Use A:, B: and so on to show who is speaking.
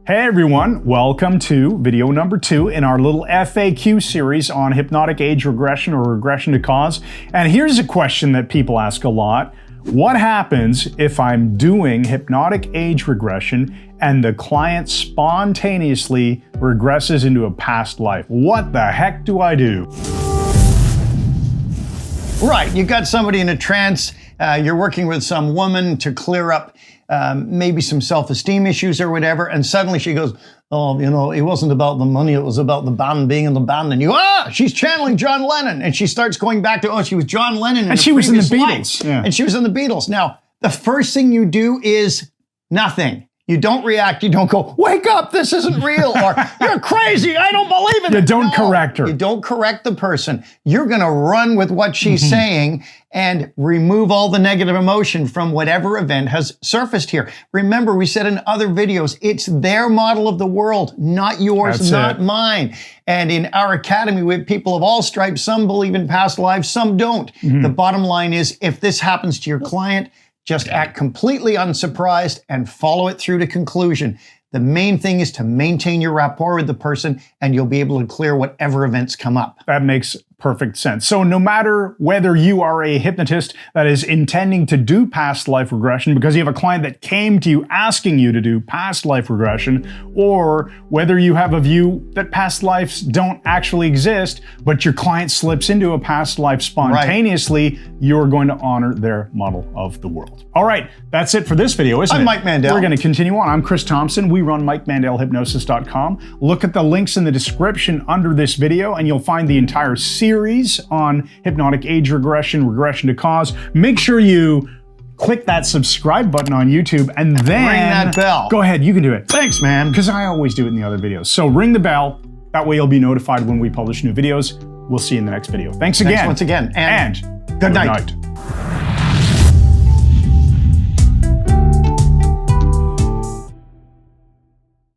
A: Hey everyone, welcome to video number 2 in our little FAQ series on hypnotic age regression or regression to cause. And here's a question that people ask a lot. What happens if I'm doing hypnotic age regression and the client spontaneously regresses into a past life? What the heck do I do?
B: Right, you got somebody in a trance, you're working with some woman to clear up maybe some self-esteem issues or whatever, and suddenly she goes, oh, you know, it wasn't about the money, it was about the band, being in the band, and she's channeling John Lennon, and she starts going back to, she was John Lennon
A: and she was in the Beatles.
B: Yeah. And she was in the Beatles. Now, the first thing you do is nothing. You don't react, you don't go, wake up, this isn't real, or you're crazy, I don't believe it.
A: You don't correct her.
B: You don't correct the person. You're gonna run with what she's saying and remove all the negative emotion from whatever event has surfaced here. Remember, we said in other videos, it's their model of the world, not yours, not mine. And in our academy, we have people of all stripes. Some believe in past lives, some don't. The bottom line is, if this happens to your client, just act completely unsurprised and follow it through to conclusion. The main thing is to maintain your rapport with the person, and you'll be able to clear whatever events come up.
A: That makes perfect sense. So no matter whether you are a hypnotist that is intending to do past life regression because you have a client that came to you asking you to do past life regression, or whether you have a view that past lives don't actually exist, but your client slips into a past life spontaneously, you're going to honor their model of the world. All right, that's it for this video, isn't it?
B: I'm Mike Mandel.
A: We're going to continue on. I'm Chris Thompson. We run MikeMandelHypnosis.com. Look at the links in the description under this video, and you'll find the entire series on hypnotic age regression, regression to cause. Make sure you click that subscribe button on YouTube and then
B: ring that bell.
A: Go ahead, you can do it.
B: Thanks, man.
A: Because I always do it in the other videos. So ring the bell. That way you'll be notified when we publish new videos. We'll see you in the next video. Thanks again.
B: Thanks once again.
A: And
B: good night.